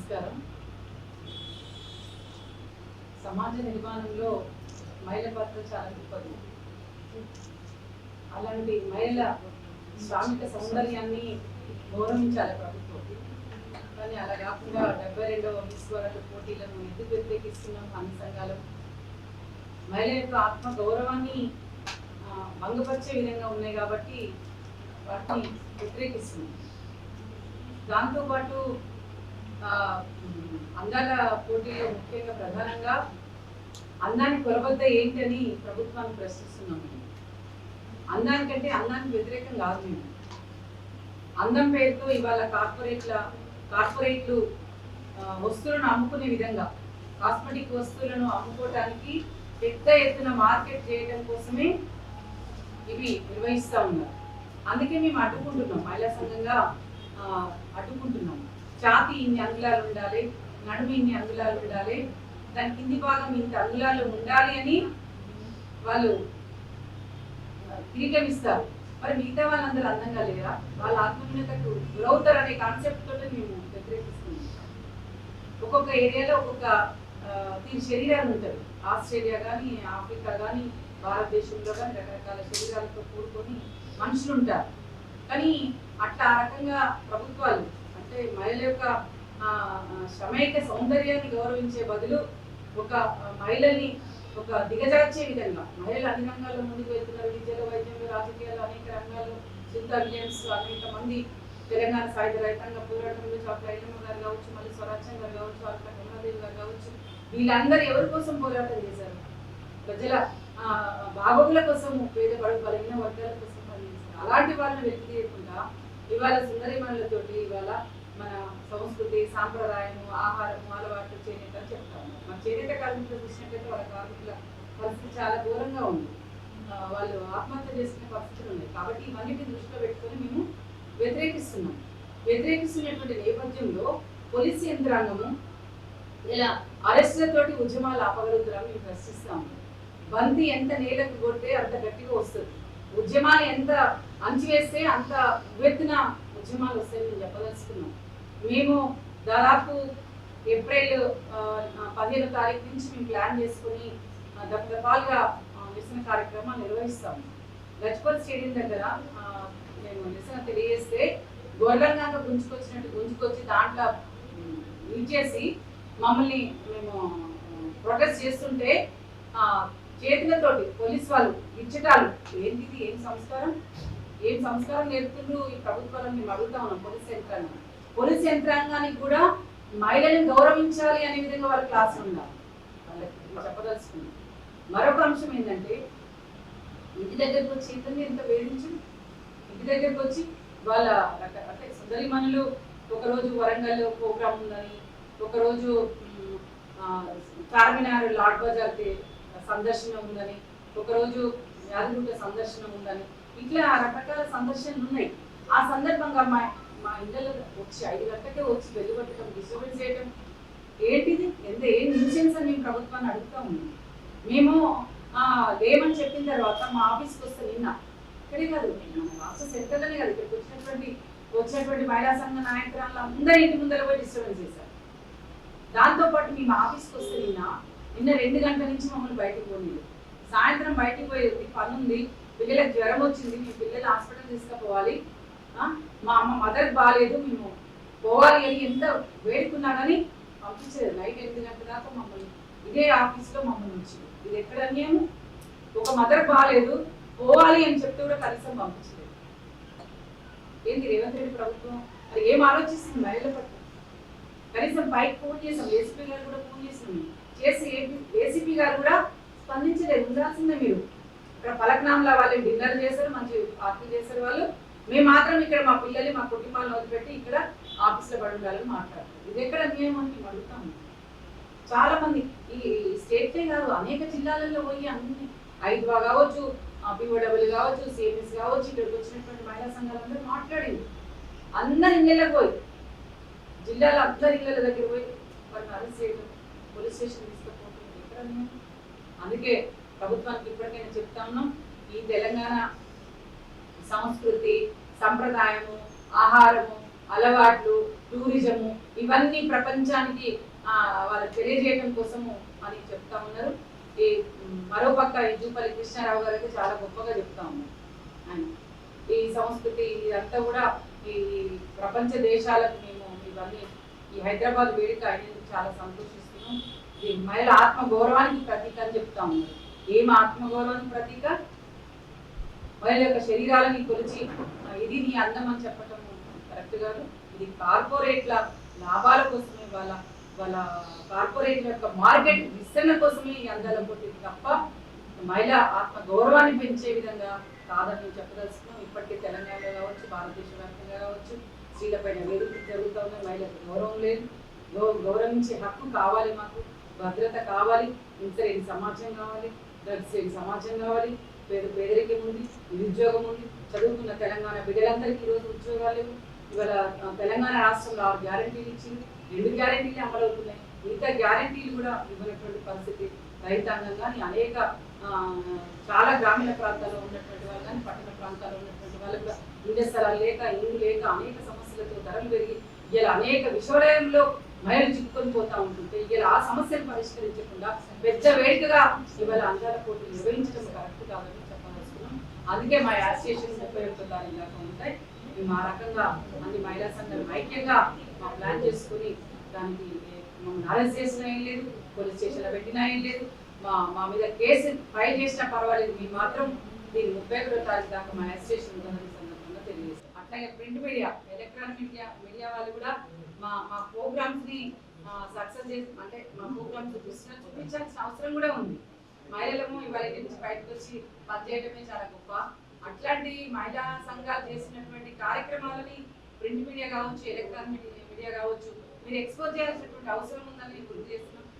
నమస్కారం. సమాజ నిర్మాణంలో మహిళ పాత్ర చాలా గొప్పది. అలాంటి మహిళ శ్రామిక సౌందర్యాన్ని గౌరవించాలి ప్రభుత్వం. కానీ అలా కాకుండా 72వ మిస్ వరల్డ్ పోటీలను ఎందుకు వ్యతిరేకిస్తున్నాం? అన్ని సంఘాలు మహిళ యొక్క ఆత్మ గౌరవాన్ని భంగపరిచే విధంగా ఉన్నాయి కాబట్టి వాటిని వ్యతిరేకిస్తున్నాం. దాంతోపాటు అందాల పోటీలో ముఖ్యంగా ప్రధానంగా అందాన్ని కొలబద్ద ఏంటని ప్రభుత్వాన్ని ప్రశ్నిస్తున్నాం. అందానికంటే అందానికి వ్యతిరేకం కాదు. మేము అందం పేరుతో ఇవాళ కార్పొరేట్లు వస్తువులను అమ్ముకునే విధంగా కాస్మెటిక్ వస్తువులను అమ్ముకోవడానికి పెద్ద ఎత్తున మార్కెట్ చేయడం కోసమే ఇవి నిర్వహిస్తూ ఉన్నారు. అందుకే మేము అడ్డుకుంటున్నాం, మహిళా సంఘంగా అడ్డుకుంటున్నాం. ఛాతీ ఇన్ని అంగుళాలు ఉండాలి, నడుము ఇన్ని అంగుళాలు ఉండాలి, దాని కింది భాగం ఇంత అంగుళాలు ఉండాలి అని వాళ్ళు తిరిగమిస్తారు. మరి మిగతా వాళ్ళందరూ అందంగా లేరా? వాళ్ళ ఆత్మీయతకు గురవుతారు అనే కాన్సెప్ట్ తోటి మేము వ్యతిరేకిస్తున్నాం. ఒక్కొక్క ఏరియాలో ఒక్కొక్క దీని శరీరాలు ఉంటాయి. ఆస్ట్రేలియా కానీ, ఆఫ్రికా కానీ, భారతదేశంలో కానీ రకరకాల శరీరాలతో కూడుకొని మనుషులు ఉంటారు. కానీ అట్లా ఆ రకంగా ప్రభుత్వాలు అంటే మహిళ యొక్క శ్రమైక సౌందర్యాన్ని గౌరవించే బదులు ఒక మహిళల్ని ఒక దిగజార్చే విధంగా మహిళలు అన్ని రంగాల్లో ముందుకు వెళ్తున్నారు. విద్యలో, వైద్యంలో, రాజకీయాలు, అనేక రంగాల్లో చింతా విలియమ్స్, అనేక మంది తెలంగాణ సాయుధ రైతాంగ పోరాటంలో చాట్ల ఐలమ్మ గారు కావచ్చు, మళ్ళీ స్వరాజ్యం గారు కావచ్చు, అట్లా కమలాదేవి గారు కావచ్చు, వీళ్ళందరూ ఎవరి కోసం పోరాటం చేశారు? ప్రజల బాగోగుల కోసం, పేద బడుగు బలహీన వర్గాల కోసం పనిచేశారు. అలాంటి వాళ్ళని వెలికి తీయకుండా ఇవాళ సుందరిమణులతోటి ఇవాళ మన సంస్కృతి, సాంప్రదాయము, ఆహారము, అలవాట్లు, చేనేత అని చెప్తాము. మన చేనేత కార్మికులు చూసినట్లయితే వాళ్ళ కార్మికుల పరిస్థితి చాలా ఘోరంగా ఉంది. వాళ్ళు ఆత్మహత్య చేసుకునే పరిస్థితులు ఉన్నాయి. కాబట్టి ఇవన్నిటిని దృష్టిలో పెట్టుకొని మేము వ్యతిరేకిస్తున్నటువంటి నేపథ్యంలో పోలీసు యంత్రాంగము ఇలా అరెస్టులతోటి ఉద్యమాలు ఆపగలుగుతారని మేము ప్రశ్నిస్తాము. బంతి ఎంత నేలకు కొడితే అంత గట్టిగా వస్తుంది. ఉద్యమాలు ఎంత అంచివేస్తే అంత ఉవ్వెత్తున ఉద్యమాలు వస్తాయని మేము చెప్పదలుచుకున్నాం. మేము దాదాపు ఏప్రిల్ 15వ తారీఖు నుంచి మేము ప్లాన్ చేసుకుని దఫాలుగా నిరసన కార్యక్రమాలు నిర్వహిస్తాము. గజ్పల్ స్టేడియం దగ్గర మేము నిరసన తెలియజేస్తే గొర్రెలంగా గుంజుకొచ్చి దాంట్లో ఇచ్చేసి మమ్మల్ని మేము ప్రొటెస్ట్ చేస్తుంటే చేతులతోటి పోలీస్ వాళ్ళు ఇచ్చటాలు ఏంటిది? ఏం సంస్కారం నేర్పుతుండ్రు ఈ ప్రభుత్వాలను మేము అడుగుతా ఉన్నాం. పోలీస్ యంత్రాంగానికి కూడా మహిళలను గౌరవించాలి అనే విధంగా వాళ్ళ క్లాస్ ఉండాలి. వాళ్ళకి చెప్పదలుచుకున్నాం. మరొక అంశం ఏంటంటే ఇంటి దగ్గరకు వచ్చి ఇతన్ని ఎంత వేధించు, ఇంటి దగ్గరకు వచ్చి వాళ్ళ అంటే సుందరిమణులు ఒకరోజు వరంగల్ ప్రోగ్రామ్ ఉందని, ఒకరోజు చార్మినార్ లాడ్ బజార్ సందర్శన ఉందని, ఒకరోజు యాదగిరిగుట్ట సందర్శన ఉందని, ఇట్లా రకరకాల సందర్శనలు ఉన్నాయి. ఆ సందర్భంగా మా ఇళ్ళలో వచ్చి 5 గంటలకే వచ్చి వెలుగొట్టడం, డిస్టర్బెన్స్ చేయడం ఏంటిది? ఏం న్యూసెన్స్ అని మేము ప్రభుత్వాన్ని అడుగుతా ఉన్నాం. మేము లేమని చెప్పిన తర్వాత మా ఆఫీస్కి వస్తే నిన్న ఇక్కడే కాదు, రాష్ట్ర సెంటర్లోనే కాదు, ఇక్కడికి వచ్చినటువంటి మహిళా సంఘ నాయకురాలు అందరూ ఇంటి ముందర పోయి డిస్టర్బెన్స్ చేశారు. దాంతోపాటు మేము ఆఫీస్కి వస్తే నిన్న 2 గంటల నుంచి మమ్మల్ని బయటకు పోలేదు. సాయంత్రం బయటకు పోయేది పని ఉంది, పిల్లలకు జ్వరం వచ్చింది, మీ పిల్లలు హాస్పిటల్ తీసుకుపోవాలి, మా మదర్ బాగాలేదు, మేము పోవాలి అని ఎంత వేడుకున్నా కానీ పంపించలేదు. నైట్ 8 గంటల దాకా మమ్మల్ని ఇదే ఆఫీస్లో మమ్మల్ని ఉంచింది. ఇది ఎక్కడ అన్యాయం? ఒక మదర్ బాగాలేదు పోవాలి అని చెప్తే కూడా కనీసం పంపించలేదు. ఏంటి రేవంత్ రెడ్డి ప్రభుత్వం మరి ఏం ఆలోచిస్తుంది మహిళల పట్ల? కనీసం పైకి ఫోన్ చేసాం, ఏసీపీ గారు కూడా ఫోన్ చేసాం, చేసి ఏసీపీ గారు కూడా స్పందించలేదు. ఉండాల్సిందే మీరు. ఇక్కడ పలకనాంలా వాళ్ళు డిన్నర్ చేశారు, మంచి పార్టీ చేశారు వాళ్ళు. మేము మాత్రం ఇక్కడ మా పిల్లల్ని మా కుటుంబాలను వదిలిపెట్టి ఇక్కడ ఆఫీస్లో పడి ఉండాలని మాట్లాడతారు. ఇది ఎక్కడ అన్యాయం అని మేము అడుగుతాము. చాలా మంది ఈ స్టేట్లే కాదు, అనేక జిల్లాలలో పోయి అన్ని 5 కావచ్చు, పిఓడబ్ల్యూ కావచ్చు, సిఎంఎస్ కావచ్చు, ఇక్కడికి వచ్చినటువంటి మహిళా సంఘాలందరూ మాట్లాడింది. అందరి ఇళ్ళకి పోయి, జిల్లాలో అందరి ఇళ్ళ దగ్గర పోయి వారిని అరెస్ట్ చేయడం, పోలీస్ స్టేషన్ తీసుకుపోతుంది ఎక్కడ. అందుకే ప్రభుత్వానికి ఇప్పటికైనా చెప్తా ఉన్నాం, ఈ తెలంగాణ సంస్కృతి, సంప్రదాయము, ఆహారము, అలవాట్లు, టూరిజము ఇవన్నీ ప్రపంచానికి వాళ్ళకి తెలియజేయడం కోసము అని చెప్తా ఉన్నారు. ఈ మరోపక్క ఈ జూపల్లి కృష్ణారావు గారు అయితే చాలా గొప్పగా చెప్తా ఉన్నారు. ఆయన ఈ సంస్కృతి ఇదంతా కూడా ఈ ప్రపంచ దేశాలకు మేము ఇవన్నీ ఈ హైదరాబాద్ వేడుక అయినందుకు చాలా సంతోషిస్తున్నాం. ఇది మహిళ ఆత్మ గౌరవానికి ప్రతీక అని చెప్తా ఉన్నారు. ఏం ఆత్మ గౌరవానికి ప్రతీక? మహిళ యొక్క శరీరాలని కొలిచి ఇది నీ అందం అని చెప్పటం కరెక్ట్ కాదు. ఇది కార్పొరేట్ల లాభాల కోసమే వాళ్ళ కార్పొరేట్ల యొక్క మార్కెట్ విస్తరణ కోసమే ఈ అందాల పోటీ తప్ప మహిళ ఆత్మ గౌరవాన్ని పెంచే విధంగా కాదని చెప్పదలుచుకున్నాం. ఇప్పటికే తెలంగాణలో కావచ్చు, భారతదేశ వ్యాప్తంగా కావచ్చు, స్త్రీలపైన వేదికలు జరుగుతూ ఉన్నాయి. మహిళలకు గౌరవం లేదు. గౌరవించే హక్కు కావాలి, మాకు భద్రత కావాలి, హింసలేని సమాజం కావాలి, డ్రగ్స్ లేని సమాజం కావాలి, పేదరికం ఉంది, నిరుద్యోగం ఉంది. చదువుకున్న తెలంగాణ బిడ్డలందరికీ ఈరోజు ఉద్యోగాలు లేవు. ఇవాళ తెలంగాణ రాష్ట్రంలో 6 గ్యారెంటీలు ఇచ్చింది, 2 గ్యారెంటీలు అమలవుతున్నాయి. మిగతా గ్యారెంటీలు కూడా ఇవ్వనటువంటి పరిస్థితి. రైతాంగం కానీ అనేక చాలా గ్రామీణ ప్రాంతాల్లో ఉన్నటువంటి వాళ్ళు కానీ పట్టణ ప్రాంతాల్లో ఉన్నటువంటి వాళ్ళు కూడా ఇంటి స్థలాలు లేక, ఇల్లు లేక అనేక సమస్యలతో ధరలు పెరిగి ఇలా అనేక విషవలయంలో మహిళలు చిక్కుకొని పోతా ఉంటుంటే ఇలా ఆ సమస్యను పరిష్కరించకుండా పెద్ద వేడుకగా ఇవాళ అందాల పోటీలు నిర్వహించడం కరెక్ట్ కాదని చెప్పదలుచుకున్నాం. అందుకే మా అసోసియేషన్ 31 తారీఖు దాకా ఉంటాయి. మేము ఆ రకంగా అన్ని మహిళా సంఘాలు ఐక్యంగా మా ప్లాన్ చేసుకుని దానికి మమ్మల్ని అరెస్ట్ చేసినా ఏం లేదు, పోలీస్ స్టేషన్లో పెట్టినా ఏం లేదు, మా మీద కేసు ఫైల్ చేసినా పర్వాలేదు. మేము మాత్రం దీన్ని 31 తారీఖు దాకా మా అసోసియేషన్ ఉంటుందని సందర్భంగా తెలియజేస్తాం. అట్లాగే ప్రింట్ మీడియా, ఎలక్ట్రానిక్ మీడియా వాళ్ళు కూడా మా ప్రోగ్రామ్స్ ని సక్సెస్ చేసి అంటే మా ప్రోగ్రామ్స్ చూపించాల్సిన అవసరం కూడా ఉంది. మహిళలము ఇవాళ నుంచి బయటకు వచ్చి పనిచేయడమే చాలా గొప్ప. అట్లాంటి మహిళా సంఘాలు చేసినటువంటి కార్యక్రమాలని ప్రింట్ మీడియా కావచ్చు, ఎలక్ట్రానిక్ మీడియా కావచ్చు, మీరు ఎక్స్పోజ్ చేయాల్సినటువంటి అవసరం ఉందని గుర్తు చేస్తున్నాం.